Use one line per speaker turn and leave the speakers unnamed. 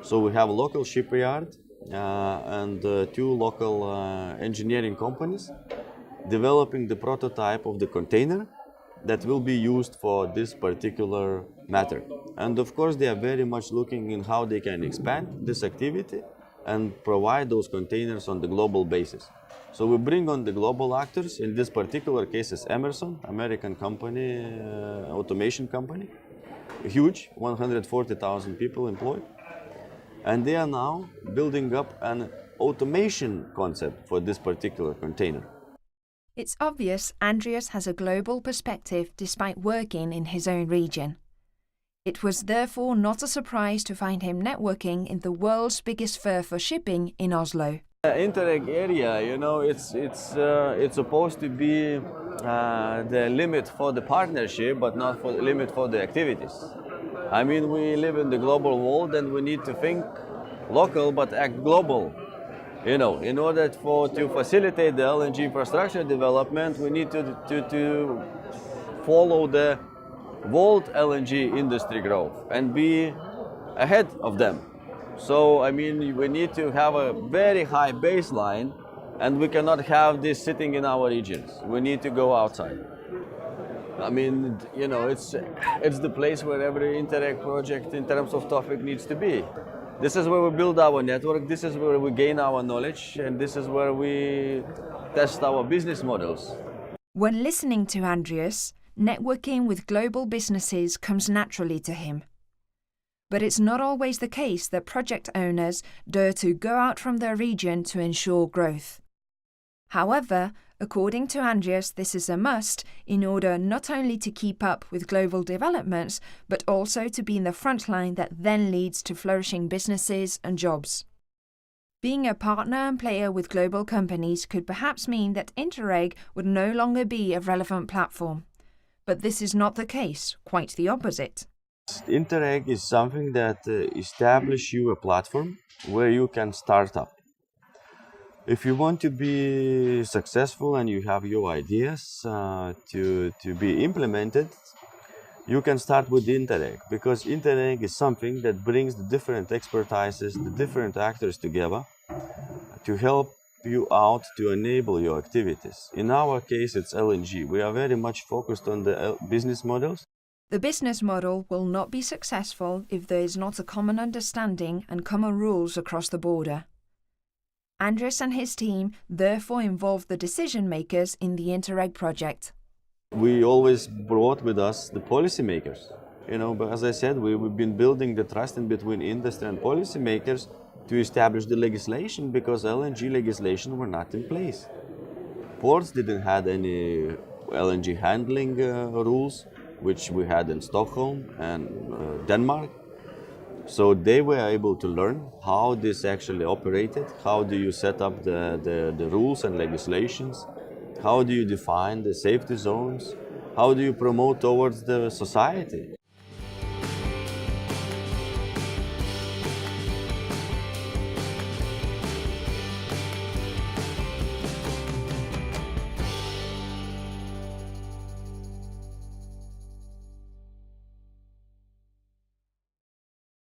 So we have a local shipyard and two local engineering companies developing the prototype of the container that will be used for this particular matter. And of course, they are very much looking in how they can expand this activity and provide those containers on the global basis. So we bring on the global actors. In this particular case is Emerson, American company, automation company, huge, 140,000 people employed. And they are now building up an automation concept for this particular container.
It's obvious Andreas has a global perspective despite working in his own region. It was therefore not a surprise to find him networking in the world's biggest fair for shipping in Oslo.
Interreg area, you know, it's supposed to be the limit for the partnership, but not for the limit for the activities. I mean, we live in the global world and we need to think local but act global. You know, in order to facilitate the LNG infrastructure development, we need to follow the world LNG industry growth and be ahead of them. So, I mean, we need to have a very high baseline, and we cannot have this sitting in our regions. We need to go outside. I mean, you know, it's the place where every Interreg project in terms of topic needs to be. This is where we build our network, this is where we gain our knowledge, and this is where we test our business models.
When listening to Andreas, networking with global businesses comes naturally to him. But it's not always the case that project owners dare to go out from their region to ensure growth. However, according to Andreas, this is a must in order not only to keep up with global developments, but also to be in the front line that then leads to flourishing businesses and jobs. Being a partner and player with global companies could perhaps mean that Interreg would no longer be a relevant platform. But this is not the case, quite the opposite.
Interreg is something that establishes you a platform where you can start up. If you want to be successful and you have your ideas to be implemented, you can start with Interreg, because Interreg is something that brings the different expertises, the different actors together to help you out to enable your activities. In our case, it's LNG. We are very much focused on the business models.
The business model will not be successful if there is not a common understanding and common rules across the border. Andreas and his team therefore involved the decision makers in the Interreg project.
We always brought with us the policymakers. You know, but as I said, we've been building the trust in between industry and policymakers to establish the legislation, because LNG legislation were not in place. Ports didn't have any LNG handling rules, which we had in Stockholm and Denmark. So they were able to learn how this actually operated, how do you set up the rules and legislations, how do you define the safety zones, how do you promote towards the society.